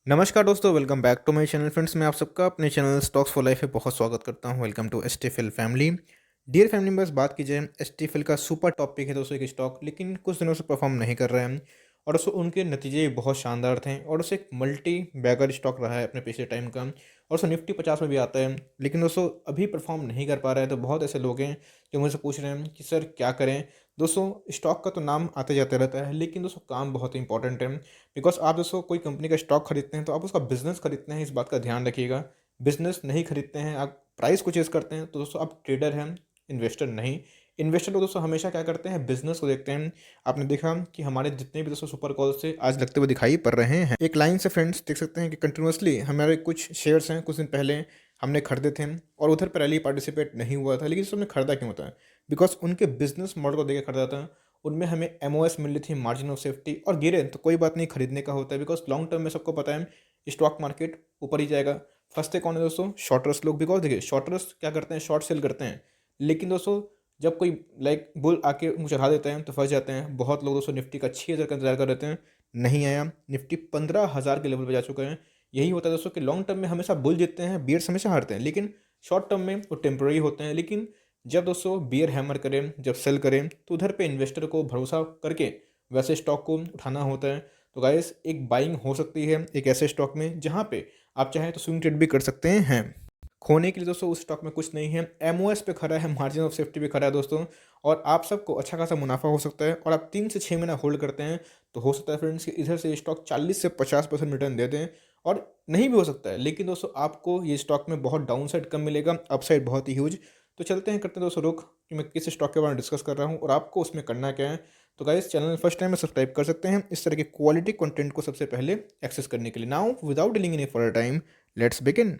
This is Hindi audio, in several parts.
नमस्कार दोस्तों, welcome back to my channel. Friends, मैं आप सबका अपने चैनल स्टॉक्स फॉर लाइफ में बहुत स्वागत करता हूं। Welcome to STFL family. Dear family members, बात की जाए एसटीएफएल का सुपर टॉपिक है दोस्तों एक स्टॉक, लेकिन कुछ दिनों से परफॉर्म नहीं कर रहे हैं और दोस्तों उनके नतीजे बहुत शानदार थे और दोस्तों एक मल्टी बैगर स्टॉक रहा है अपने पिछले टाइम का और दोस्तों निफ्टी 50 में भी आता है, लेकिन दोस्तों अभी परफॉर्म नहीं कर पा रहा है। तो बहुत ऐसे लोग हैं जो मुझसे पूछ रहे हैं कि सर क्या करें। दोस्तों स्टॉक का तो नाम आते जाते रहता है, लेकिन दोस्तों काम बहुत इंपॉर्टेंट है। बिकॉज आप दोस्तों कोई कंपनी का स्टॉक खरीदते हैं तो आप उसका बिजनेस खरीदते हैं, इस बात का ध्यान रखिएगा। बिजनेस नहीं खरीदते हैं, आप प्राइस को चेस करते हैं तो दोस्तों आप ट्रेडर हैं, इन्वेस्टर नहीं। इन्वेस्टर लोग दोस्तों हमेशा क्या करते हैं, बिजनेस को देखते हैं। आपने देखा कि हमारे जितने भी दोस्तों सुपर कॉल से आज लगते हुए दिखाई पड़ रहे हैं, एक लाइन से फ्रेंड्स देख सकते हैं कि कंटिन्यूसली हमारे कुछ शेयर्स हैं, कुछ दिन पहले हमने खरीदे थे और उधर पर रैली पार्टिसिपेट नहीं हुआ था, लेकिन दोस्तों हमने खरीदा क्यों था? बिकॉज उनके बिजनेस मॉडल को देख के खरीदा था। उनमें हमें एमओएस मिल रही थी, मार्जिन ऑफ सेफ्टी, और गिरे तो कोई बात नहीं, खरीदने का होता है। बिकॉज लॉन्ग टर्म में सबको पता है स्टॉक मार्केट ऊपर ही जाएगा। फंसते कौन है दोस्तों? शॉर्टर्स लोग। बिकॉज देखिए शॉर्टर्स क्या करते हैं, शॉर्ट सेल करते हैं, लेकिन दोस्तों जब कोई बुल आके उनको चढ़ा देते हैं तो फंस जाते हैं। बहुत लोग दोस्तों निफ्टी का 6,000 का इंतजार कर रहे थे, नहीं आया। निफ्टी 15,000 के लेवल पर जा चुका है। यही होता है दोस्तों कि लॉन्ग टर्म में हमेशा बुल जीतते हैं, बियर्स हमेशा हारते हैं, लेकिन शॉर्ट टर्म में वो टेम्पररी होते हैं। लेकिन जब दोस्तों बियर हैमर करें, जब सेल करें, तो उधर पे इन्वेस्टर को भरोसा करके वैसे स्टॉक को उठाना होता है। तो गाइस एक बाइंग हो सकती है एक ऐसे स्टॉक में जहाँ पे आप चाहें तो स्विंग ट्रेड भी कर सकते हैं। खोने के लिए दोस्तों उस स्टॉक में कुछ नहीं है, एमओएस पे खड़ा है, मार्जिन ऑफ सेफ्टी पे खड़ा है दोस्तों, और आप सबको अच्छा खासा मुनाफा हो सकता है। और आप 3 से 6 महीना होल्ड करते हैं तो हो सकता है फ्रेंड्स कि इधर से स्टॉक 40 से 50% रिटर्न दे दें, और नहीं भी हो सकता है, लेकिन दोस्तों आपको ये स्टॉक में बहुत डाउन साइड कम मिलेगा, अपसाइड बहुत ही ह्यूज। तो चलते हैं, करते हैं दोस्तों रुख कि मैं किस स्टॉक के बारे में डिस्कस कर रहा हूँ और आपको उसमें करना क्या है। तो गाइस चैनल फर्स्ट टाइम में सब्सक्राइब कर सकते हैं इस तरह के क्वालिटी कंटेंट को सबसे पहले एक्सेस करने के लिए। Now without dealing any for time, let's begin.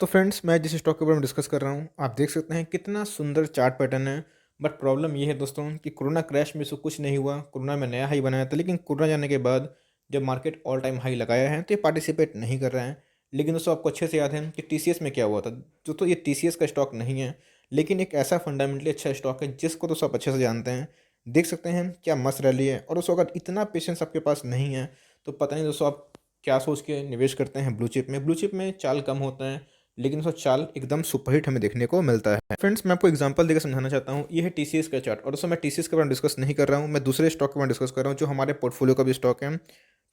तो फ्रेंड्स, मैं जिस स्टॉक के बारे में डिस्कस कर रहा हूँ, आप देख सकते हैं कितना सुंदर चार्ट पैटर्न है। बट प्रॉब्लम ये है दोस्तों कि कोरोना क्रैश में से कुछ नहीं हुआ। कोरोना में नया हाई बनाया था, लेकिन कोरोना जाने के बाद जब मार्केट ऑल टाइम हाई लगाया है तो ये पार्टिसिपेट नहीं कर रहा है। लेकिन दोस्तों आपको अच्छे से याद है कि टीसीएस में क्या हुआ था। जो तो ये टीसीएस का स्टॉक नहीं है, लेकिन एक ऐसा फंडामेंटली अच्छा स्टॉक है जिसको तो सब अच्छे से जानते हैं। देख सकते हैं क्या मस्त रैली है। और दोस्तों अगर इतना पेशेंस आपके पास नहीं है तो पता नहीं दोस्तों आप क्या सोच के निवेश करते हैं ब्लू चिप में। ब्लू चिप में चाल कम होता है, लेकिन उसका चाल एकदम सुपरहिट हमें देखने को मिलता है। फ्रेंड्स, मैं आपको एग्जांपल देकर समझाना चाहता हूँ। ये है टीसीएस का चार्ट, और दोस्तों मैं टीसीएस के बारे में डिस्कस नहीं कर रहा हूँ, मैं दूसरे स्टॉक के बारे में डिस्कस कर रहा हूँ जो हमारे पोर्टफोलियो का भी स्टॉक है।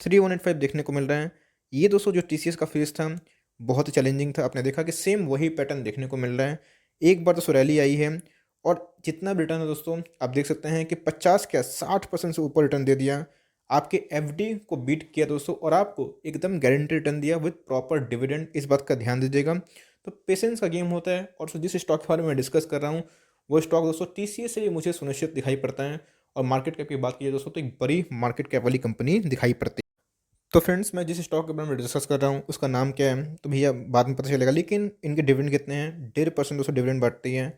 3185 देखने को मिल रहा है। ये दोस्तों जो टीसीएस का फेज था बहुत ही चैलेंजिंग था। आपने देखा कि सेम वही पैटर्न देखने को मिल रहा है। एक बार दोस्तों रैली आई है और जितना भी रिटर्न है दोस्तों आप देख सकते हैं कि 50 क्या 60% से ऊपर रिटर्न दे दिया। आपके एफडी को बीट किया दोस्तों, और आपको एकदम गारंटी रिटर्न दिया विद प्रॉपर डिविडेंड। इस बात का ध्यान दीजिएगा। तो पेशेंस का गेम होता है। और जिस स्टॉक के बारे में मैं डिस्कस कर रहा हूँ वो स्टॉक दोस्तों टीसीएस से मुझे सुनिश्चित दिखाई पड़ता है। और मार्केट कैप की बात की जाए दोस्तों तो एक बड़ी मार्केट कैप वाली कंपनी दिखाई पड़ती है। तो फ्रेंड्स, मैं जिस स्टॉक के बारे में डिस्कस कर रहा हूँ उसका नाम क्या है तो भैया बाद में पता चलेगा, लेकिन इनके डिविडेंड कितने हैं? 1.5% दोस्तों डिविडेंड बढ़ती है।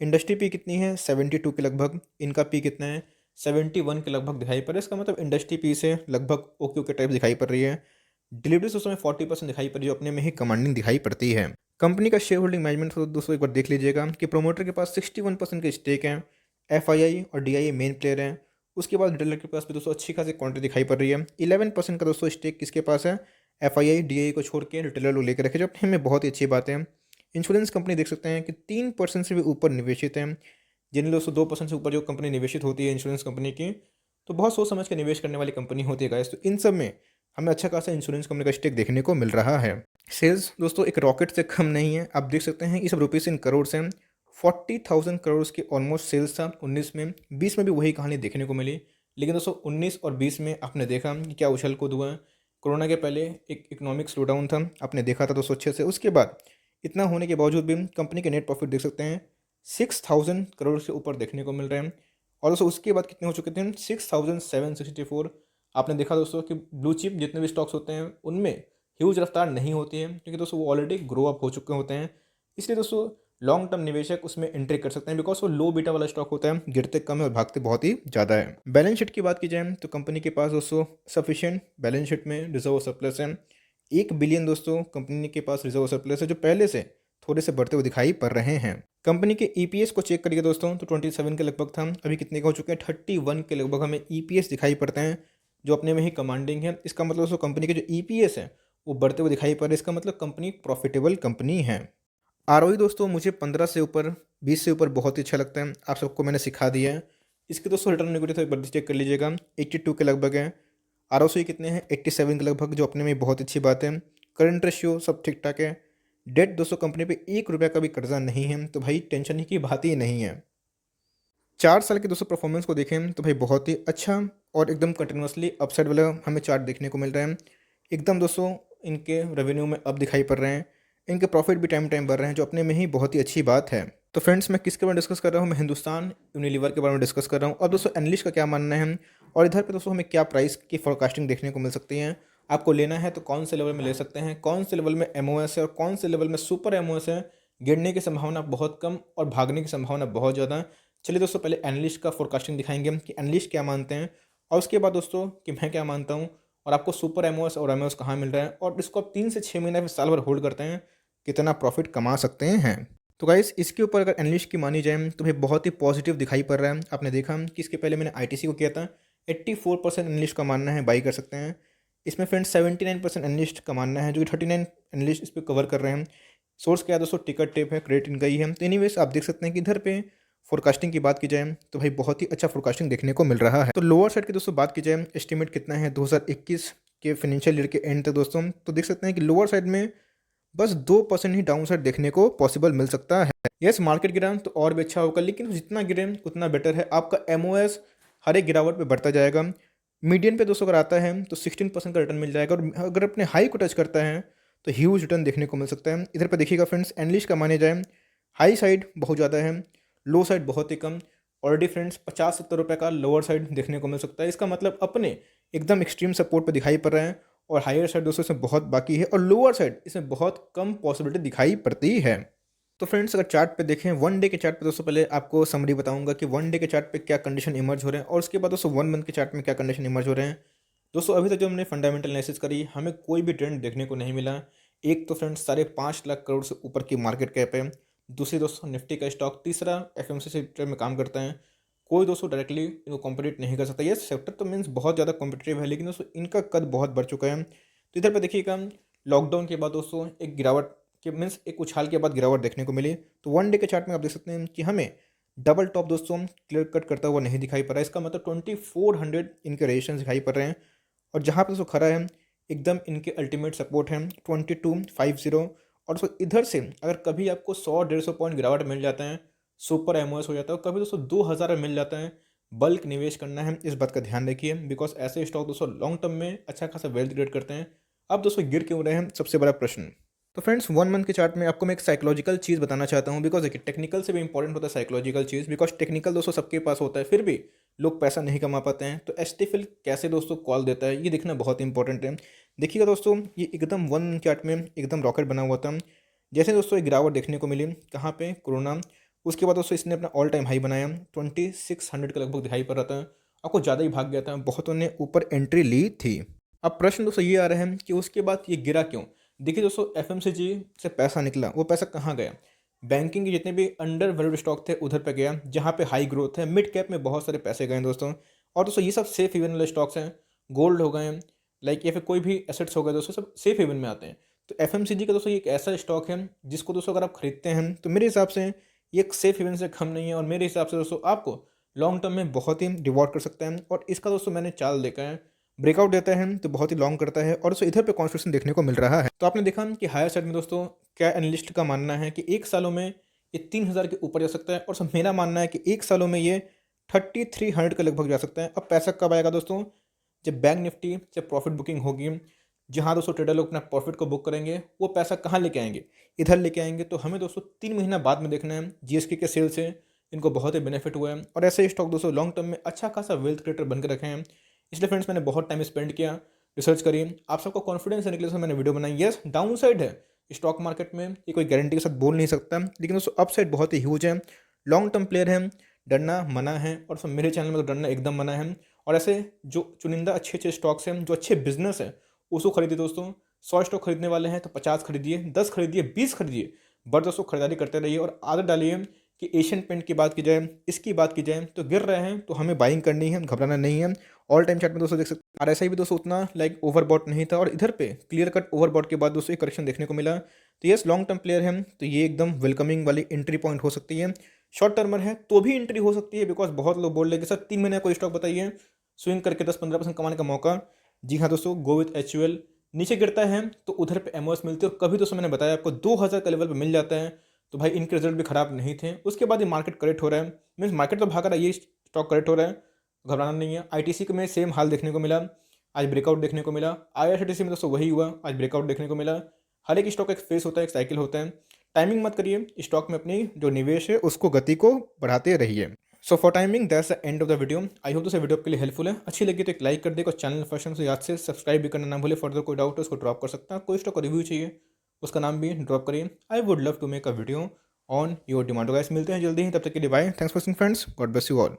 इंडस्ट्री पी कितनी है? 72 के लगभग। इनका पी कितना है? 71 के लगभग दिखाई पड़ रहा है। इसका मतलब इंडस्ट्री पी से लगभग ओके ओके टाइप दिखाई पड़ रही है। डिलीवरी दोस्तों में 40% दिखाई पड़ रही है, जो अपने में ही कमांडिंग दिखाई पड़ती है। कंपनी का शेयर होल्डिंग मैनेजमेंट दोस्तों एक बार देख लीजिएगा कि प्रोमोटर के पास 61% के स्टेक है। एफआईआई और डीआईए मेन प्लेयर हैं। उसके बाद रिटेलर के पास भी दोस्तों अच्छी खासी क्वांटिटी दिखाई पड़ रही है। 11% का दोस्तों स्टेक किसके पास है? एफआईआई डीआईए को छोड़ के रिटेलर लोग लेकर रखे, जो अपने में बहुत ही अच्छी बात है। इंश्योरेंस कंपनी देख सकते हैं कि 3% से भी ऊपर निवेशित है। जिन दोस्तों 2% से ऊपर जो कंपनी निवेशित होती है इंश्योरेंस कंपनी की, तो बहुत सोच समझ के निवेश करने वाली कंपनी होती है गाइस। तो इन सब में हमें अच्छा खासा इंश्योरेंस कंपनी का स्टेक देखने को मिल रहा है। सेल्स दोस्तों एक रॉकेट से कम नहीं है। आप देख सकते हैं ये सब रुपीज़ इन करोड़ से 40,000 करोड़ के ऑलमोस्ट सेल्स था 19 में। 20 में भी वही कहानी देखने को मिली, लेकिन दोस्तों 19 और 20 में आपने देखा कि क्या उछल कूद हुआ। कोरोना के पहले एक इकोनॉमिक स्लो डाउन था, आपने देखा था दोस्तों अच्छे से। उसके बाद इतना होने के बावजूद भी कंपनी के नेट प्रॉफिट देख सकते हैं 6,000 करोड़ से ऊपर देखने को मिल रहे हैं। और दोस्तों उसके बाद कितने हो चुके थे? 6,764। आपने देखा दोस्तों कि ब्लू चिप जितने भी स्टॉक्स होते हैं उनमें ह्यूज रफ्तार नहीं होती है, क्योंकि दोस्तों वो ऑलरेडी ग्रो अप हो चुके होते हैं। इसलिए दोस्तों लॉन्ग टर्म निवेशक उसमें एंट्री कर सकते हैं, बिकॉज वो लो बीटा वाला स्टॉक होता है, गिरते कम है और भागते बहुत ही ज़्यादा है। बैलेंस शीट की बात की जाए तो कंपनी के पास दोस्तों सफिशिएंट बैलेंस शीट में रिजर्व सरप्लस है। 1 बिलियन दोस्तों कंपनी के पास रिजर्व सरप्लस है, जो पहले से थोड़े से बढ़ते हुए दिखाई पड़ रहे हैं। कंपनी के ईपीएस को चेक करिए दोस्तों तो 27 के लगभग था, अभी कितने का हो चुके हैं? 31 के लगभग हमें ईपीएस दिखाई पड़ते हैं, जो अपने में ही कमांडिंग है। इसका मतलब दोस्तों कंपनी के जो ईपीएस है वो बढ़ते हुए दिखाई पड़ रहे हैं, इसका मतलब कंपनी प्रॉफिटेबल कंपनी है। आरओई दोस्तों मुझे 15 से ऊपर, 20 से ऊपर बहुत ही अच्छा लगता है, आप सबको मैंने सिखा दिया है। इसके दोस्तों रिटर्न इक्विटी तो एक बार चेक कर लीजिएगा, 82 के लगभग है। आरओसी कितने हैं, 87 के लगभग, जो अपने में बहुत अच्छी बात है। करंट रेशियो सब ठीक ठाक है। डेट दोस्तों कंपनी पे 1 रुपये का भी कर्जा नहीं है, तो भाई टेंशन ही की बात ही नहीं है। 4 साल के दोस्तों परफॉर्मेंस को देखें तो भाई बहुत ही अच्छा और एकदम कंटिन्यूसली अपसाइड वाला हमें चार्ट देखने को मिल रहा है। एकदम दोस्तों इनके रेवेन्यू में अब दिखाई पड़ रहे हैं, इनके प्रॉफिट भी टाइम टाइम बढ़ रहे हैं, जो अपने में ही बहुत ही अच्छी बात है। तो फ्रेंड्स मैं किसके बारे में डिस्कस कर रहा हूँ, मैं हिंदुस्तान यूनिलीवर के बारे में डिस्कस कर रहा हूँ। और दोस्तों एनालिस्ट का क्या मानना है, और इधर पे दोस्तों हमें क्या प्राइस की फोरकास्टिंग देखने को मिल सकती है। आपको लेना है तो कौन से लेवल में ले सकते हैं, कौन से लेवल में एमओएस है और कौन से लेवल में सुपर एमओएस है। गिरने की संभावना बहुत कम और भागने की संभावना बहुत ज़्यादा। चलिए दोस्तों पहले एनालिस्ट का फोरकास्टिंग दिखाएंगे हम कि एनालिस्ट क्या मानते हैं, और उसके बाद दोस्तों कि मैं क्या मानता हूँ, और आपको सुपर एमओएस और एमओएस कहाँ मिल रहा है, और इसको आप 3 से 6 महीने फिर साल भर होल्ड करते हैं, कितना प्रॉफिट कमा सकते हैं। तो गाइस इसके ऊपर अगर एनालिस्ट की मानी जाए तो भाई बहुत ही पॉजिटिव दिखाई पड़ रहा है। आपने देखा कि इसके पहले मैंने आईटीसी को किया था, 84% एनालिस्ट का मानना है बाई कर सकते हैं। इसमें फ्रेंड्स 79% एनालिस्ट का मानना है, जो कि 39 एनालिस्ट इस पर कवर कर रहे हैं। सोर्स क्या है दोस्तों, टिकट टेप है, क्रेडिट इनका ही है। तो एनीवेज आप देख सकते हैं कि इधर पे फोरकास्टिंग की बात की जाए तो भाई बहुत ही अच्छा फोरकास्टिंग देखने को मिल रहा है। तो लोअर साइड की दोस्तों बात की जाए, एस्टिमेट कितना है 2021 के फाइनेंशियल ईयर के एंड तक दोस्तों, तो देख सकते हैं कि लोअर साइड में बस 2% ही डाउन साइड देखने को पॉसिबल मिल सकता है। यस मार्केट गिरा तो और भी अच्छा होगा, लेकिन जितना गिरे उतना बेटर है। आपका एमओएस हर एक गिरावट पे बढ़ता जाएगा। मीडियन पे दोस्तों अगर आता है तो 16% का रिटर्न मिल जाएगा, और अगर अपने हाई को टच करता है तो ह्यूज रिटर्न देखने को मिल सकता है। इधर पे देखिएगा फ्रेंड्स, एनालिस्ट का माने जाए हाई साइड बहुत ज़्यादा है, लो साइड बहुत ही कम। ऑलरेडी फ्रेंड्स 50-70 रुपये का लोअर साइड देखने को मिल सकता है। इसका मतलब अपने एकदम एक्सट्रीम सपोर्ट पे दिखाई पड़ रहा है, और हायर साइड दोस्तों इसमें बहुत बाकी है, और लोअर साइड इसमें बहुत कम पॉसिबिलिटी दिखाई पड़ती है। तो फ्रेंड्स अगर चार्ट पे देखें, वन डे के चार्ट पे दोस्तों पहले आपको समरी बताऊंगा कि वन डे के चार्ट पे क्या कंडीशन इमर्ज हो रहे हैं, और उसके बाद दोस्तों 1 मंथ के चार्ट में क्या कंडीशन इमर्ज हो रहे हैं। दोस्तों अभी तक जो हमने फंडामेंटल एनालिसिस करी, हमें कोई भी ट्रेंड देखने को नहीं मिला। एक तो फ्रेंड्स 5.5 लाख करोड़ से ऊपर की मार्केट कैप है। दूसरी दोस्तों निफ्टी का स्टॉक, तीसरा एफएमसी सेक्टर में काम करता है। कोई दोस्तों डायरेक्टली इनको कॉम्पिटिट नहीं कर सकता। ये सेक्टर तो मीन्स बहुत ज़्यादा कॉम्पिटिटिव है, लेकिन दोस्तों इनका कद बहुत बढ़ चुका है। तो इधर पर देखिएगा, लॉकडाउन के बाद दोस्तों एक गिरावट के मीन्स एक उछाल के बाद गिरावट देखने को मिली। तो वन डे के चार्ट में आप देख सकते हैं कि हमें डबल टॉप दोस्तों क्लियर कट करता हुआ नहीं दिखाई पड़ रहा है। इसका मतलब 2400 इनके रेजिस्टेंस दिखाई पड़ रहे हैं, और जहाँ पर दोस्तों खड़ा है एकदम इनके अल्टीमेट सपोर्ट है 2250। और दोस्तों इधर से अगर कभी आपको 100-150 पॉइंट गिरावट मिल जाता है, सुपर एमओएस हो जाता है, और कभी दोस्तों 2000 मिल जाता है, बल्क निवेश करना है, इस बात का ध्यान रखिए। बिकॉज ऐसे स्टॉक दोस्तों लॉन्ग टर्म में अच्छा खासा वेल्थ क्रिएट करते हैं। अब दोस्तों गिर क्यों रहे हैं, सबसे बड़ा प्रश्न। तो फ्रेंड्स 1 मंथ के चार्ट में आपको मैं एक साइकोलॉजिकल चीज़ बताना चाहता हूँ, बिकॉज देखिए टेक्निकल से भी इंपॉर्टेंट होता है साइकोलॉजिकल चीज़। बिकॉज टेक्निकल दोस्तों सबके पास होता है, फिर भी लोग पैसा नहीं कमा पाते हैं। तो एस्टिफिल कैसे दोस्तों कॉल देता है, ये देखना बहुत इंपॉर्टेंट है। देखिएगा दोस्तों, ये एकदम 1 मंथ चार्ट में एकदम रॉकेट बना हुआ था। जैसे दोस्तों एक गिरावट देखने को मिली, कहाँ पे, कोरोना। उसके बाद दोस्तों इसने अपना ऑल टाइम हाई बनाया, 2600 के लगभग दिखाई पड़ रहा था। आपको ज़्यादा ही भाग गया था, बहुतों ने ऊपर एंट्री ली थी। अब प्रश्न दोस्तों ये आ रहा है कि उसके बाद ये गिरा क्यों। देखिए दोस्तों, एफएमसीजी से पैसा निकला, वो पैसा कहाँ गया, बैंकिंग के जितने भी अंडर वैल्यूड स्टॉक थे उधर पे गया, जहाँ पे हाई ग्रोथ है। मिड कैप में बहुत सारे पैसे गए दोस्तों। और दोस्तों ये सब सेफ हेवन वाले स्टॉक्स हैं, गोल्ड हो गए लाइक, या फिर कोई भी एसेट्स हो गए दोस्तों, सब सेफ हेवन में आते हैं। तो एफएमसीजी का दोस्तों ये एक ऐसा स्टॉक है जिसको दोस्तों अगर आप खरीदते हैं तो मेरे हिसाब से ये एक सेफ हेवन से कम नहीं है, और मेरे हिसाब से दोस्तों आपको लॉन्ग टर्म में बहुत ही रिवॉर्ड कर सकता है। और इसका दोस्तों मैंने चाल देखा है, ब्रेकआउट देता है तो बहुत ही लॉन्ग करता है, और दोस्तों इधर पे कॉन्स्टिट्यूशन देखने को मिल रहा है। तो आपने देखा कि हायर साइड में दोस्तों क्या एनालिस्ट का मानना है कि 1 सालों में ये 3000 के ऊपर जा सकता है, और सब मेरा मानना है कि 1 सालों में ये 3300 के लगभग जा सकता है। अब पैसा कब आएगा दोस्तों, जब बैंक निफ्टी से प्रॉफिट बुकिंग होगी, जहाँ दोस्तों ट्रेडर लोग अपना प्रॉफिट को बुक करेंगे, वो पैसा कहाँ लेके आएंगे, इधर लेके आएंगे। तो हमें दोस्तों 3 महीना बाद में देखना है। जीएसटी के सेल से इनको बहुत ही बेनिफिट हुआ है, और ऐसे स्टॉक दोस्तों लॉन्ग टर्म में अच्छा खासा वेल्थ क्रिएटर बनकर रखे हैं। इसलिए फ्रेंड्स मैंने बहुत टाइम स्पेंड किया, रिसर्च करी, आप सबको कॉन्फिडेंस देने के लिए मैंने वीडियो बनाई। यस डाउन साइड है स्टॉक मार्केट में, ये कोई गारंटी के साथ बोल नहीं सकता, लेकिन दोस्तों अप साइड बहुत ही ह्यूज है। लॉन्ग टर्म प्लेयर है, डरना मना है, और सब मेरे चैनल में तो डरना एकदम मना है। और ऐसे जो चुनिंदा अच्छे अच्छे स्टॉक्स हैं, जो अच्छे बिजनेस है, उसको खरीदिए दोस्तों। 100 स्टॉक खरीदने वाले हैं तो 50 खरीदिए, 10 खरीदिए, 20 खरीदिए, बट दोस्तों खरीदारी करते रहिए। और आदत डालिए कि एशियन पेंट की बात की जाए, इसकी बात की जाए, तो गिर रहे हैं तो हमें बाइंग करनी है, घबराना नहीं है। ऑल टाइम चार्ट में दोस्तों देख सकते हैं आरएसआई भी दोस्तों उतना लाइक ओवरबॉट नहीं था, और इधर पे क्लियर कट ओवरबॉट के बाद दोस्तों एक करेक्शन देखने को मिला। तो यस, लॉन्ग टर्म प्लेयर है तो ये एकदम वेलकमिंग वाली एंट्री पॉइंट हो सकती है। शॉर्ट टर्मर है तो भी एंट्री हो सकती है, बिकॉज बहुत लोग बोल रहे हैं कि सर 3 महीने कोई स्टॉक बताइए स्विंग करके 10-15% कमाने का मौका। जी हाँ दोस्तों, गो विथ HUL। नीचे गिरता है तो उधर पे एमओएस मिलते हैं, और कभी दोस्तों मैंने बताया आपको 2000 का लेवल पे मिल जाता है, तो भाई इनके रिजल्ट भी खराब नहीं थे। उसके बाद ये मार्केट करेक्ट हो रहा है, मीन्स मार्केट तो भाग रहा है, ये स्टॉक करेक्ट हो रहा है, घबराना नहीं है। आईटीसी में सेम हाल देखने को मिला, आज ब्रेकआउट देखने को मिला। IRCTC में दोस्तों वही हुआ, आज ब्रेकआउट देखने को मिला। हर एक स्टॉक एक फेस होता है, एक साइकिल होता है। टाइमिंग मत करिए, स्टॉक में अपनी जो निवेश है उसको गति को बढ़ाते रहिए। So for timing that's the end of the video. I hope दोस्तों वीडियो आपके लिए हेल्पफुल है। अच्छी लगी तो एक लाइक कर देगा, चैनल फर्स्ट टाइम से याद से सब्सक्राइब भी करना ना भूले। फर्दर कोई डाउट है उसको ड्रॉप कर सकता है, कोई स्टॉक का रिव्यू चाहिए उसका नाम भी ड्रॉप करिए। I would love to make a video on your demand. Guys मिलते हैं जल्दी ही, तब तक के लिए bye. Thanks for watching friends, God bless you all.